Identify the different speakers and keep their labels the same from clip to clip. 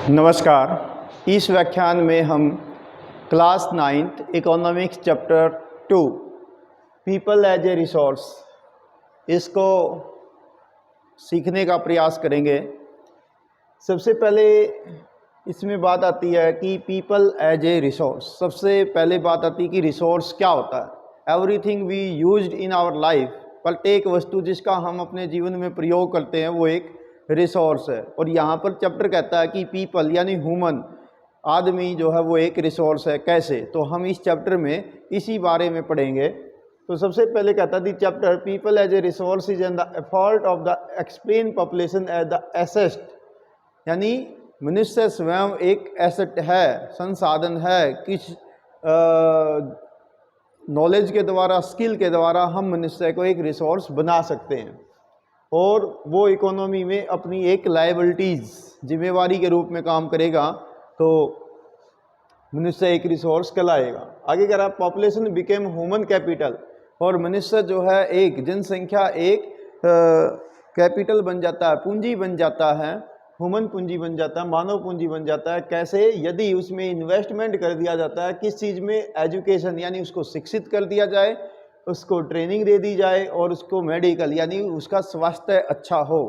Speaker 1: नमस्कार। इस व्याख्यान में हम class 9th economics chapter 2 people as a resource इसको सीखने का प्रयास करेंगे। सबसे पहले इसमें बात आती है कि पीपल एज ए रिसोर्स। सबसे पहले बात आती है कि रिसोर्स क्या होता है। Everything we used in our life, प्रत्येक वस्तु जिसका हम अपने जीवन में प्रयोग करते हैं वो एक रिसोर्स है। और यहाँ पर चैप्टर कहता है कि पीपल यानी ह्यूमन, आदमी जो है वो एक रिसोर्स है। कैसे? तो हम इस चैप्टर में इसी बारे में पढ़ेंगे। तो सबसे पहले कहता है chapter people as a resource is an the effort of the explain population as the asset, यानी मनुष्य स्वयं एक एसेट है, संसाधन है। किस नॉलेज के द्वारा, स्किल के द्वारा हम मनुष्य को एक रिसोर्स बना सकते हैं और वो इकोनॉमी में अपनी एक लायबिलिटीज़, जिम्मेवारी के रूप में काम करेगा, तो मनुष्य एक रिसोर्स कहलाएगा। आगे कह रहा पॉपुलेशन बिकेम ह्यूमन कैपिटल, और मनुष्य जो है एक जनसंख्या, एक कैपिटल बन जाता है, पूंजी बन जाता है, ह्यूमन पूंजी बन जाता है, मानव पूंजी बन जाता है। कैसे? यदि उसमें इन्वेस्टमेंट कर दिया जाता है। किस चीज़ में? एजुकेशन, यानी उसको शिक्षित कर दिया जाए, उसको ट्रेनिंग दे दी जाए, और उसको मेडिकल यानी उसका स्वास्थ्य अच्छा हो।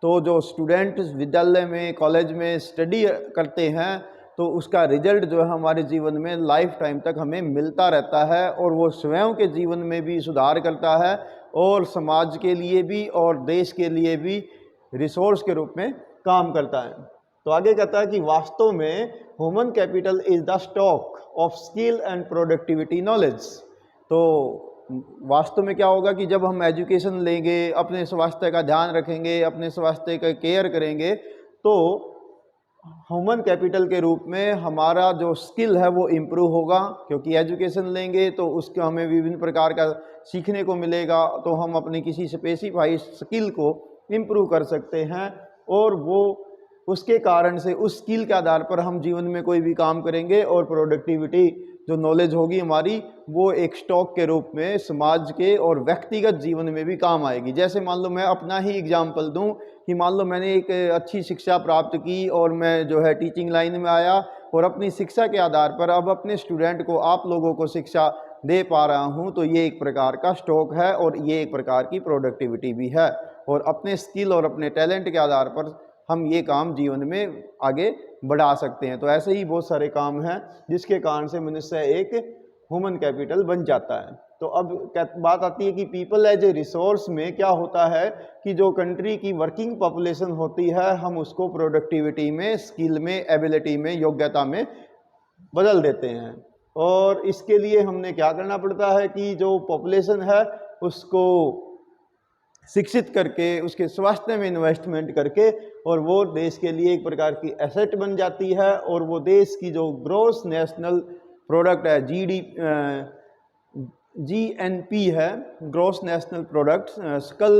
Speaker 1: तो जो स्टूडेंट विद्यालय में, कॉलेज में स्टडी करते हैं तो उसका रिजल्ट जो है हमारे जीवन में लाइफ टाइम तक हमें मिलता रहता है, और वो स्वयं के जीवन में भी सुधार करता है और समाज के लिए भी और देश के लिए भी रिसोर्स के रूप में काम करता है। तो आगे कहता है कि वास्तव में human capital is the stock of skill and productivity knowledge. तो वास्तव में क्या होगा कि जब हम एजुकेशन लेंगे, अपने स्वास्थ्य का ध्यान रखेंगे, अपने स्वास्थ्य का केयर करेंगे, तो ह्यूमन कैपिटल के रूप में हमारा जो स्किल है वो इम्प्रूव होगा। क्योंकि एजुकेशन लेंगे तो उसका हमें विभिन्न प्रकार का सीखने को मिलेगा, तो हम अपनी किसी स्पेसिफाइड स्किल को इम्प्रूव कर सकते हैं, और वो उसके कारण से उस स्किल के आधार पर हम जीवन में कोई भी काम करेंगे, और प्रोडक्टिविटी जो नॉलेज होगी हमारी वो एक स्टॉक के रूप में समाज के और व्यक्तिगत जीवन में भी काम आएगी। जैसे मान लो मैं अपना ही एग्जांपल दूं कि मान लो मैंने एक अच्छी शिक्षा प्राप्त की और मैं जो है टीचिंग लाइन में आया, और अपनी शिक्षा के आधार पर अब अपने स्टूडेंट को, आप लोगों को शिक्षा दे पा रहा हूं, तो ये एक प्रकार का स्टॉक है और ये एक प्रकार की प्रोडक्टिविटी भी है। और अपने स्किल और अपने टैलेंट के आधार पर हम ये काम जीवन में आगे बढ़ा सकते हैं। तो ऐसे ही बहुत सारे काम हैं जिसके कारण से मनुष्य एक ह्यूमन कैपिटल बन जाता है। तो अब बात आती है कि पीपल एज ए रिसोर्स में क्या होता है कि जो कंट्री की वर्किंग पॉपुलेशन होती है, हम उसको प्रोडक्टिविटी में, स्किल में, एबिलिटी में, योग्यता में बदल देते हैं। और इसके लिए हमने क्या करना पड़ता है कि जो पॉपुलेशन है उसको शिक्षित करके, उसके स्वास्थ्य में इन्वेस्टमेंट करके, और वो देश के लिए एक प्रकार की एसेट बन जाती है। और वो देश की जो ग्रॉस नेशनल प्रोडक्ट है, GNP है, ग्रॉस नेशनल प्रोडक्ट, सकल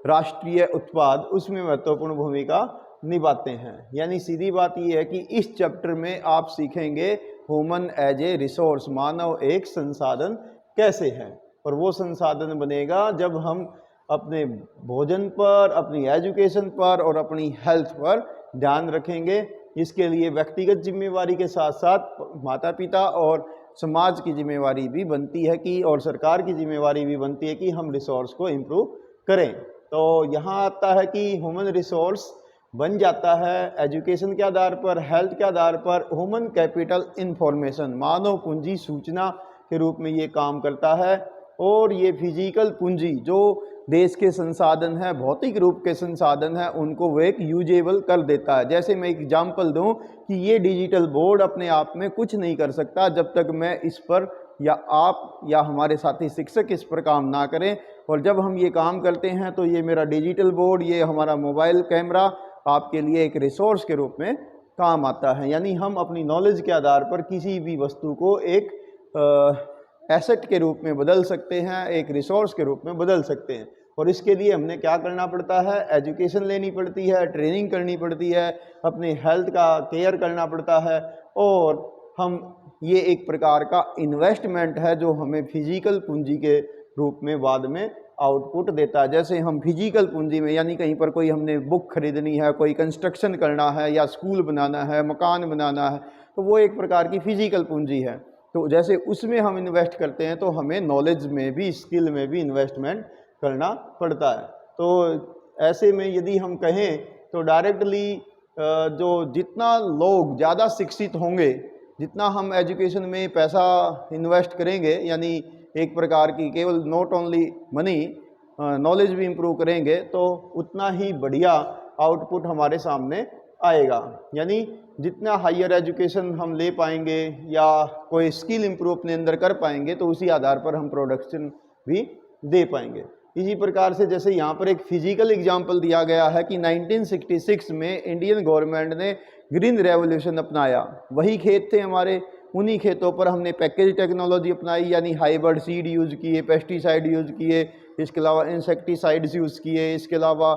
Speaker 1: राष्ट्रीय उत्पाद, उसमें महत्वपूर्ण भूमिका निभाते हैं। यानी सीधी बात ये है कि इस चैप्टर में आप सीखेंगे ह्यूमन एज ए रिसोर्स, मानव एक संसाधन कैसे है। और वो संसाधन बनेगा जब हम अपने भोजन पर, अपनी एजुकेशन पर और अपनी हेल्थ पर ध्यान रखेंगे। इसके लिए व्यक्तिगत जिम्मेवारी के साथ साथ माता पिता और समाज की जिम्मेवारी भी बनती है कि, और सरकार की जिम्मेवारी भी बनती है कि हम रिसोर्स को इम्प्रूव करें। तो यहाँ आता है कि ह्यूमन रिसोर्स बन जाता है एजुकेशन के आधार पर, हेल्थ के आधार पर। ह्यूमन कैपिटल इंफॉर्मेशन, मानव पूंजी सूचना के रूप में ये काम करता है। और ये फिजिकल पूंजी जो देश के संसाधन है, भौतिक रूप के संसाधन है, उनको वो एक यूजेबल कर देता है। जैसे मैं एग्जांपल दूं कि ये डिजिटल बोर्ड अपने आप में कुछ नहीं कर सकता जब तक मैं इस पर, या आप या हमारे साथी शिक्षक इस पर काम ना करें। और जब हम ये काम करते हैं तो ये मेरा डिजिटल बोर्ड, ये हमारा मोबाइल कैमरा आपके लिए एक रिसोर्स के रूप में काम आता है। यानी हम अपनी नॉलेज के आधार पर किसी भी वस्तु को एक एसेट के रूप में बदल सकते हैं, एक रिसोर्स के रूप में बदल सकते हैं। और इसके लिए हमने क्या करना पड़ता है? एजुकेशन लेनी पड़ती है, ट्रेनिंग करनी पड़ती है, अपने हेल्थ का केयर करना पड़ता है, और हम ये एक प्रकार का इन्वेस्टमेंट है जो हमें फिजिकल पूंजी के रूप में बाद में आउटपुट देता है। जैसे हम फिजिकल पूंजी में, यानी कहीं पर कोई हमने बुक खरीदनी है, कोई कंस्ट्रक्शन करना है, या स्कूल बनाना है, मकान बनाना है, तो वो एक प्रकार की फिजिकल पूंजी है। तो जैसे उसमें हम इन्वेस्ट करते हैं, तो हमें नॉलेज में भी, स्किल में भी इन्वेस्टमेंट करना पड़ता है। तो ऐसे में यदि हम कहें तो डायरेक्टली जो जितना लोग ज़्यादा शिक्षित होंगे, जितना हम एजुकेशन में पैसा इन्वेस्ट करेंगे, यानी एक प्रकार की केवल नॉट ओनली मनी, नॉलेज भी इम्प्रूव करेंगे, तो उतना ही बढ़िया आउटपुट हमारे सामने आएगा। यानी जितना हायर एजुकेशन हम ले पाएंगे या कोई स्किल इम्प्रूव अपने अंदर कर पाएंगे, तो उसी आधार पर हम प्रोडक्शन भी दे पाएंगे। इसी प्रकार से जैसे यहाँ पर एक फिजिकल एग्जाम्पल दिया गया है कि 1966 में इंडियन गवर्नमेंट ने ग्रीन रेवोल्यूशन अपनाया। वही खेत थे हमारे, उन्हीं खेतों पर हमने पैकेज टेक्नोलॉजी अपनाई, यानी हाइब्रिड सीड यूज़ किए, पेस्टिसाइड यूज़ किए, इसके अलावा इंसेक्टिसाइड्स यूज़ किए, इसके अलावा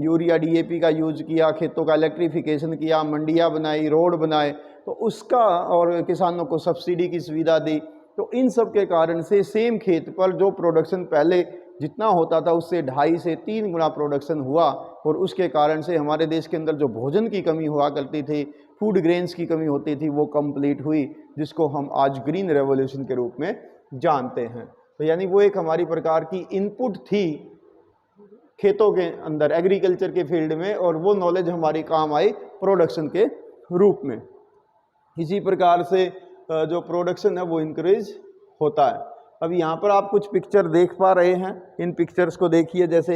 Speaker 1: यूरिया DAP का यूज़ किया, खेतों का इलेक्ट्रिफिकेशन किया, मंडियाँ बनाई, रोड बनाए, तो उसका, और किसानों को सब्सिडी की सुविधा दी। तो इन सब के कारण से सेम खेत पर जो प्रोडक्शन पहले जितना होता था उससे 2.5 से 3 गुना प्रोडक्शन हुआ, और उसके कारण से हमारे देश के अंदर जो भोजन की कमी हुआ करती थी, फूड ग्रेन्स की कमी होती थी, वो कंप्लीट हुई, जिसको हम आज ग्रीन रेवोल्यूशन के रूप में जानते हैं। तो यानी वो एक हमारी प्रकार की इनपुट थी खेतों के अंदर, एग्रीकल्चर के फील्ड में, और वो नॉलेज हमारी काम आई प्रोडक्शन के रूप में। इसी प्रकार से जो प्रोडक्शन है वो इंक्रीज होता है। अब यहाँ पर आप कुछ पिक्चर देख पा रहे हैं, इन पिक्चर्स को देखिए। जैसे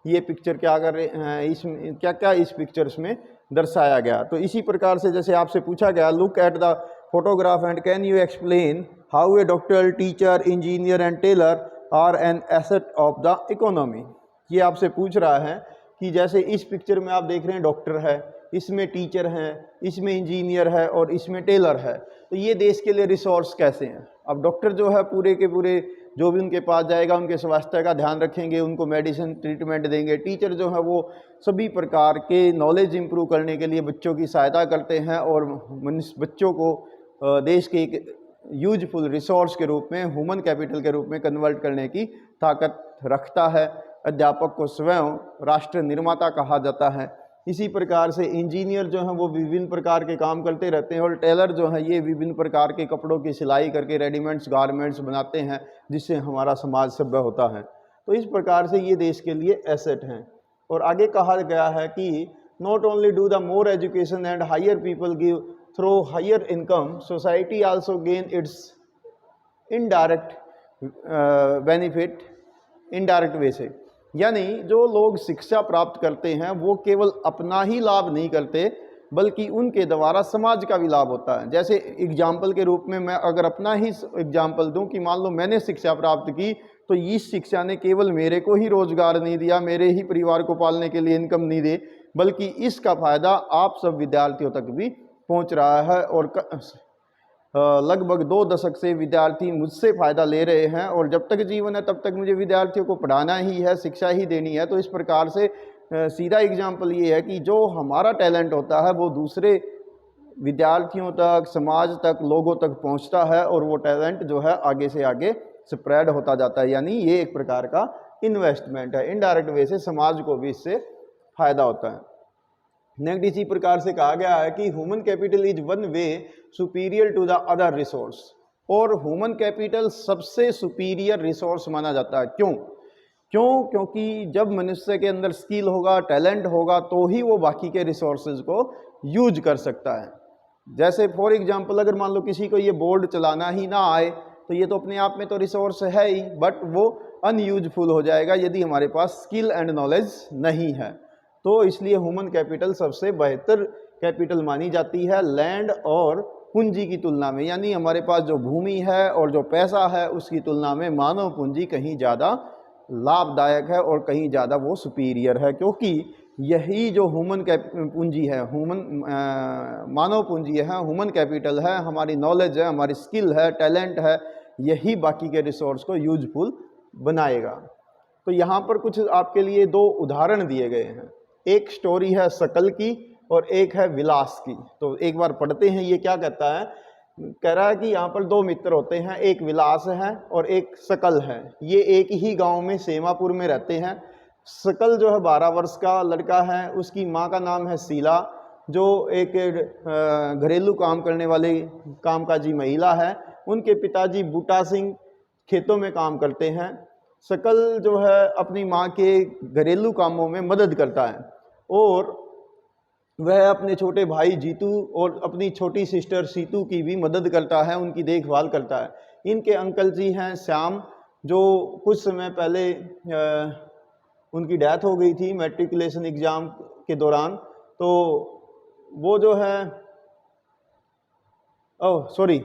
Speaker 1: ये पिक्चर क्या कर रहे हैं, इसमें क्या क्या इस पिक्चर्स में दर्शाया गया। तो इसी प्रकार से जैसे आपसे पूछा गया, look at the photograph and can you explain how a doctor, teacher, engineer and tailor are an asset of the economy. ये आपसे पूछ रहा है कि जैसे इस पिक्चर में आप देख रहे हैं डॉक्टर है, इसमें टीचर हैं, इसमें इंजीनियर है और इसमें टेलर है, तो ये देश के लिए रिसोर्स कैसे हैं। अब डॉक्टर जो है पूरे के पूरे जो भी उनके पास जाएगा उनके स्वास्थ्य का ध्यान रखेंगे, उनको मेडिसिन ट्रीटमेंट देंगे। टीचर जो है वो सभी प्रकार के नॉलेज इंप्रूव करने के लिए बच्चों की सहायता करते हैं और बच्चों को देश के एक यूजफुल रिसोर्स के रूप में, ह्यूमन कैपिटल के रूप में कन्वर्ट करने की ताकत रखता है। अध्यापक को स्वयं राष्ट्र निर्माता कहा जाता है। इसी प्रकार से इंजीनियर जो हैं वो विभिन्न प्रकार के काम करते रहते हैं, और टेलर जो है ये विभिन्न प्रकार के कपड़ों की सिलाई करके रेडीमेड्स गारमेंट्स बनाते हैं, जिससे हमारा समाज सभ्य होता है। तो इस प्रकार से ये देश के लिए एसेट हैं। और आगे कहा गया है कि not only do the more education and higher people give through higher income, society also gain its indirect benefit indirect way से। यानी जो लोग शिक्षा प्राप्त करते हैं वो केवल अपना ही लाभ नहीं करते, बल्कि उनके द्वारा समाज का भी लाभ होता है। जैसे एग्जाम्पल के रूप में मैं अगर अपना ही एग्जाम्पल दूं कि मान लो मैंने शिक्षा प्राप्त की, तो इस शिक्षा ने केवल मेरे को ही रोजगार नहीं दिया, मेरे ही परिवार को पालने के लिए इनकम नहीं दे, बल्कि इसका फायदा आप सब विद्यार्थियों तक भी पहुंच रहा है। और लगभग 2 दशक से विद्यार्थी मुझसे फ़ायदा ले रहे हैं, और जब तक जीवन है तब तक मुझे विद्यार्थियों को पढ़ाना ही है, शिक्षा ही देनी है। तो इस प्रकार से सीधा एग्जाम्पल ये है कि जो हमारा टैलेंट होता है वो दूसरे विद्यार्थियों तक, समाज तक, लोगों तक पहुंचता है, और वो टैलेंट जो है आगे से आगे स्प्रेड होता जाता है। यानी ये एक प्रकार का इन्वेस्टमेंट है, इनडायरेक्ट वे से समाज को भी इससे फ़ायदा होता है। नेक्स्ट इसी प्रकार से कहा गया है कि human capital is one way superior to the other resource, और ह्यूमन कैपिटल सबसे सुपीरियर रिसोर्स माना जाता है। क्योंकि जब मनुष्य के अंदर स्किल होगा, टैलेंट होगा, तो ही वो बाकी के रिसोर्सेज को यूज कर सकता है। जैसे फॉर एग्जांपल अगर मान लो किसी को ये बोर्ड चलाना ही ना आए, तो ये तो अपने आप में तो रिसोर्स है ही, बट वो अनयूजफुल हो जाएगा यदि हमारे पास स्किल एंड नॉलेज नहीं है। तो इसलिए ह्यूमन कैपिटल सबसे बेहतर कैपिटल मानी जाती है लैंड और पूंजी की तुलना में। यानी हमारे पास जो भूमि है और जो पैसा है उसकी तुलना में मानव पूंजी कहीं ज़्यादा लाभदायक है और कहीं ज़्यादा वो सुपीरियर है, क्योंकि यही जो ह्यूमन पूंजी है, मानव पूंजी है, ह्यूमन कैपिटल है, हमारी नॉलेज है, हमारी स्किल है, टैलेंट है, यही बाकी के रिसोर्स को यूजफुल बनाएगा। तो यहाँ पर कुछ आपके लिए 2 उदाहरण दिए गए हैं। एक स्टोरी है शकल की और एक है विलास की। तो एक बार पढ़ते हैं, ये क्या कहता है कह रहा है कि यहाँ पर दो मित्र होते हैं, एक विलास है और एक सकल है। ये एक ही गांव में सेमापुर में रहते हैं। सकल जो है 12 वर्ष का लड़का है, उसकी माँ का नाम है शीला, जो एक घरेलू काम करने वाली कामकाजी महिला है। उनके पिताजी बूटा सिंह खेतों में काम करते हैं। सकल जो है अपनी माँ के घरेलू कामों में मदद करता है और वह अपने छोटे भाई जीतू और अपनी छोटी सिस्टर सीतू की भी मदद करता है, उनकी देखभाल करता है। इनके अंकल जी हैं श्याम, जो कुछ समय पहले उनकी डेथ हो गई थी मैट्रिकुलेशन एग्ज़ाम के दौरान। तो वो जो है, ओह सॉरी,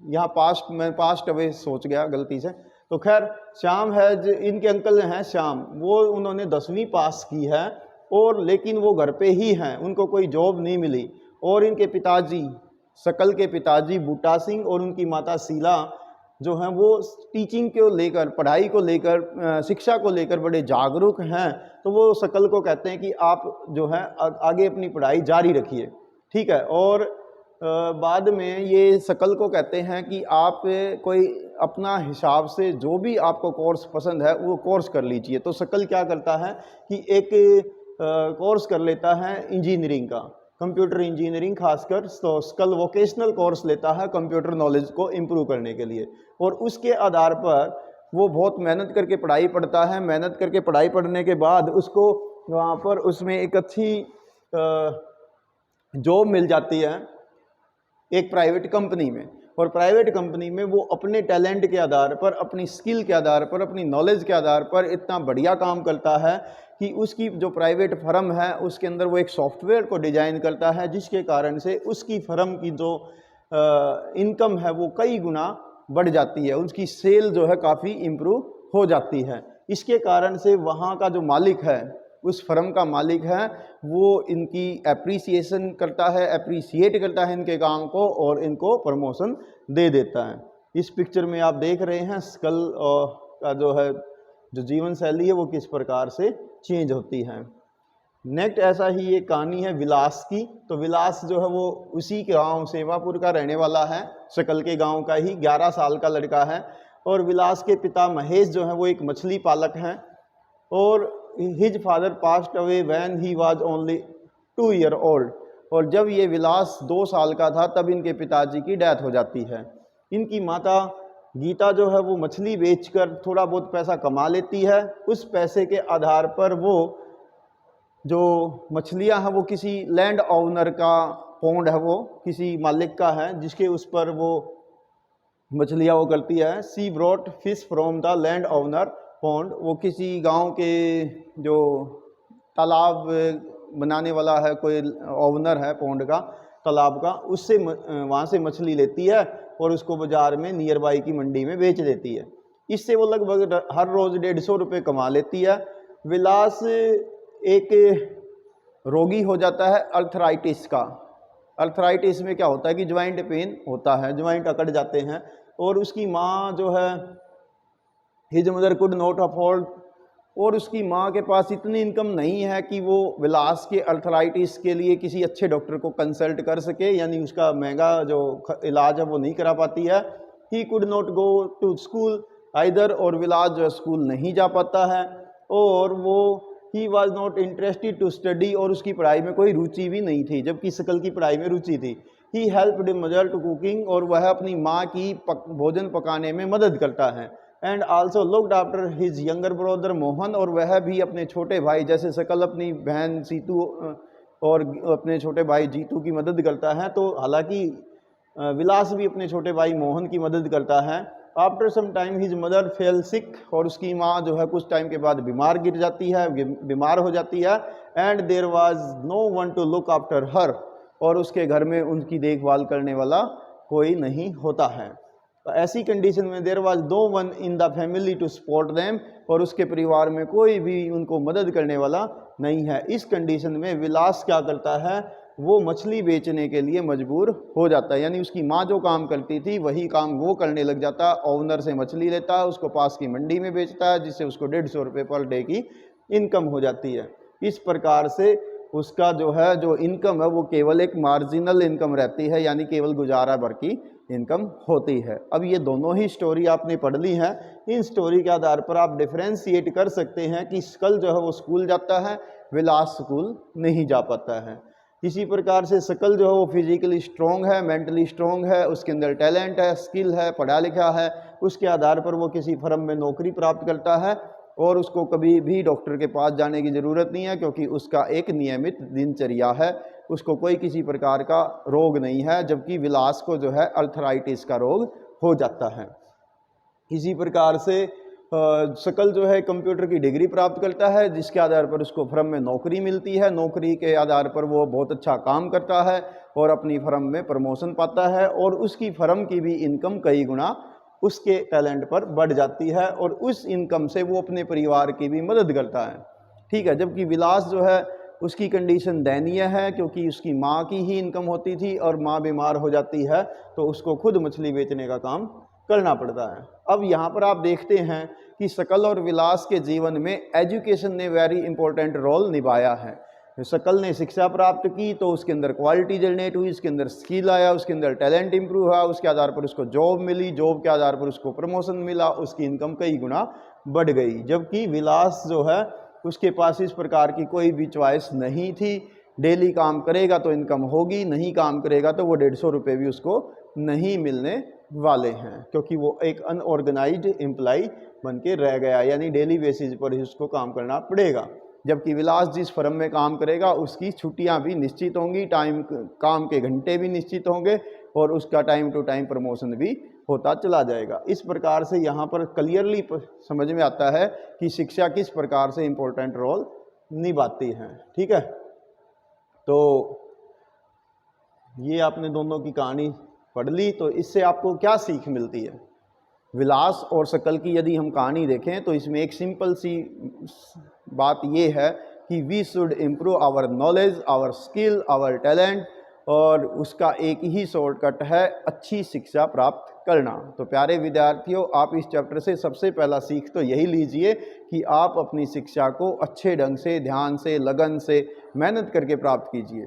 Speaker 1: यहाँ मैं पास्ट अवे सोच गया गलती से। तो खैर श्याम है, जो इनके अंकल हैं श्याम, वो उन्होंने 10वीं पास की है और लेकिन वो घर पे ही हैं, उनको कोई जॉब नहीं मिली। और इनके पिताजी, सकल के पिताजी बूटा सिंह और उनकी माता शीला जो हैं, वो टीचिंग को लेकर, पढ़ाई को लेकर, शिक्षा को लेकर बड़े जागरूक हैं। तो वो सकल को कहते हैं कि आप जो है आगे अपनी पढ़ाई जारी रखिए, ठीक है। और बाद में ये सकल को कहते हैं कि आप कोई अपना हिसाब से जो भी आपको कोर्स पसंद है वो कोर्स कर लीजिए। तो सकल क्या करता है कि एक कोर्स कर लेता है इंजीनियरिंग का, कंप्यूटर इंजीनियरिंग खासकर। तो सकल वोकेशनल कोर्स लेता है कंप्यूटर नॉलेज को इम्प्रूव करने के लिए, और उसके आधार पर वो बहुत मेहनत करके पढ़ाई पढ़ता है। मेहनत करके पढ़ाई पढ़ने के बाद उसको वहाँ पर उसमें एक अच्छी जॉब मिल जाती है एक प्राइवेट कंपनी में। और प्राइवेट कंपनी में वो अपने टैलेंट के आधार पर, अपनी स्किल के आधार पर, अपनी नॉलेज के आधार पर इतना बढ़िया काम करता है कि उसकी जो प्राइवेट फर्म है उसके अंदर वो एक सॉफ्टवेयर को डिजाइन करता है, जिसके कारण से उसकी फर्म की जो इनकम है वो कई गुना बढ़ जाती है, उसकी सेल जो है काफ़ी इम्प्रूव हो जाती है। इसके कारण से वहाँ का जो मालिक है, उस फर्म का मालिक है, वो इनकी एप्रिसिएशन करता है, एप्रिसिएट करता है इनके काम को और इनको प्रमोशन दे देता है। इस पिक्चर में आप देख रहे हैं सकल का जो है जो जीवन शैली है वो किस प्रकार से चेंज होती है। नेक्स्ट ऐसा ही एक कहानी है विलास की। तो विलास जो है वो उसी गांव सेवापुर का रहने वाला है, सकल के गांव का ही, 11 साल का लड़का है। और विलास के पिता महेश जो है वो एक मछली पालक हैं और his father passed away when he was only 2 year old. और जब ये विलास 2 साल का था तब इनके पिताजी की डेथ हो जाती है। इनकी माता गीता जो है वो मछली बेचकर थोड़ा बहुत पैसा कमा लेती है। उस पैसे के आधार पर वो जो मछलियां हैं वो किसी लैंड ओनर का पौंड है, वो किसी मालिक का है जिसके उस पर वो मछलियां वो करती है। She brought fish from the land owner pond, वो किसी गांव के जो तालाब बनाने वाला है, कोई ओनर है पौंड का, तालाब का, उससे वहाँ से मछली लेती है और उसको बाज़ार में नियर बाई की मंडी में बेच देती है। इससे वो लगभग हर रोज़ 150 रुपये कमा लेती है। विलास एक रोगी हो जाता है अर्थराइटिस का। अर्थराइटिस में क्या होता है कि ज्वाइंट पेन होता है, ज्वाइंट अकड़ जाते हैं। और उसकी माँ जो है, his mother could not afford, और उसकी माँ के पास इतनी इनकम नहीं है कि वो विलास के अर्थराइटिस के लिए किसी अच्छे डॉक्टर को कंसल्ट कर सके, यानी उसका महंगा जो इलाज है वो नहीं करा पाती है। He could not go to school either, और विलास जो स्कूल नहीं जा पाता है। और वो he was not interested to study, और उसकी पढ़ाई में कोई रुचि भी नहीं थी, जबकि सकल की पढ़ाई में रुचि थी। He helped mother to cooking, और वह अपनी माँ की भोजन पकाने में मदद करता है। And also looked after his younger brother Mohan, और वह भी अपने छोटे भाई, जैसे सकल अपनी बहन सीतू और अपने छोटे भाई जीतू की मदद करता है, तो हालांकि विलास भी अपने छोटे भाई मोहन की मदद करता है। After some time his mother fell sick, और उसकी माँ जो है कुछ टाइम के बाद बीमार गिर जाती है, बीमार हो जाती है। And there was no one to look after her, और उसके घर में उनकी देखभाल करने वाला कोई नहीं होता है। तो ऐसी कंडीशन में there was no one in the family to support them, और उसके परिवार में कोई भी उनको मदद करने वाला नहीं है। इस कंडीशन में विलास क्या करता है, वो मछली बेचने के लिए मजबूर हो जाता है, यानी उसकी माँ जो काम करती थी वही काम वो करने लग जाता है। ओनर से मछली लेता है, उसको पास की मंडी में बेचता है, जिससे उसको 150 रुपये पर डे की इनकम हो जाती है। इस प्रकार से उसका जो है जो इनकम है वो केवल एक मार्जिनल इनकम रहती है, यानी केवल गुजारा भर की इनकम होती है। अब ये दोनों ही स्टोरी आपने पढ़ ली हैं, इन स्टोरी के आधार पर आप डिफ्रेंशिएट कर सकते हैं कि सकल जो है वो स्कूल जाता है, विलास स्कूल नहीं जा पाता है। इसी प्रकार से सकल जो है वो फिजिकली स्ट्रॉन्ग है, मेंटली स्ट्रॉन्ग है, उसके अंदर टैलेंट है, स्किल है, पढ़ा लिखा है, उसके आधार पर वो किसी फर्म में नौकरी प्राप्त करता है और उसको कभी भी डॉक्टर के पास जाने की ज़रूरत नहीं है, क्योंकि उसका एक नियमित दिनचर्या है, उसको कोई किसी प्रकार का रोग नहीं है। जबकि विलास को जो है अर्थराइटिस का रोग हो जाता है। इसी प्रकार से सकल जो है कंप्यूटर की डिग्री प्राप्त करता है, जिसके आधार पर उसको फर्म में नौकरी मिलती है, नौकरी के आधार पर वो बहुत अच्छा काम करता है और अपनी फर्म में प्रमोशन पाता है और उसकी फर्म की भी इनकम कई गुना उसके टैलेंट पर बढ़ जाती है और उस इनकम से वो अपने परिवार की भी मदद करता है। ठीक है। जबकि विलास जो है उसकी कंडीशन दयनीय है, क्योंकि उसकी माँ की ही इनकम होती थी और माँ बीमार हो जाती है तो उसको खुद मछली बेचने का काम करना पड़ता है। अब यहाँ पर आप देखते हैं कि सकल और विलास के जीवन में एजुकेशन ने वेरी इंपॉर्टेंट रोल निभाया है। सकल ने शिक्षा प्राप्त की तो उसके अंदर क्वालिटी जनरेट हुई, उसके अंदर स्किल आया, उसके अंदर टैलेंट इंप्रूव हुआ, उसके आधार पर उसको जॉब मिली, जॉब के आधार पर उसको प्रमोशन मिला, उसकी इनकम कई गुना बढ़ गई। जबकि विलास जो है उसके पास इस प्रकार की कोई भी चॉइस नहीं थी। डेली काम करेगा तो इनकम होगी, नहीं काम करेगा तो वो 150 रुपये भी उसको नहीं मिलने वाले हैं, क्योंकि वो एक अनऑर्गेनाइज्ड एम्प्लॉय बन के रह गया, यानी डेली बेसिस पर ही उसको काम करना पड़ेगा। जबकि विलास जिस फर्म में काम करेगा उसकी छुट्टियां भी निश्चित होंगी, काम के घंटे भी निश्चित होंगे और उसका टाइम टू टाइम प्रमोशन भी होता चला जाएगा। इस प्रकार से यहाँ पर क्लियरली समझ में आता है कि शिक्षा किस प्रकार से इम्पोर्टेंट रोल निभाती है। ठीक है, तो ये आपने दोनों की कहानी पढ़ ली, तो इससे आपको क्या सीख मिलती है? विलास और सकल की यदि हम कहानी देखें तो इसमें एक सिंपल सी बात ये है कि we should improve our knowledge, our skill, our talent, और उसका एक ही शॉर्टकट है अच्छी शिक्षा प्राप्त करना। तो प्यारे विद्यार्थियों, आप इस चैप्टर से सबसे पहला सीख तो यही लीजिए कि आप अपनी शिक्षा को अच्छे ढंग से, ध्यान से, लगन से, मेहनत करके प्राप्त कीजिए।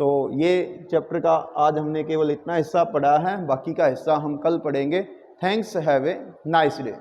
Speaker 1: तो ये चैप्टर का आज हमने केवल इतना हिस्सा पढ़ा है, बाकी का हिस्सा हम कल पढ़ेंगे। Thanks, have a nice day.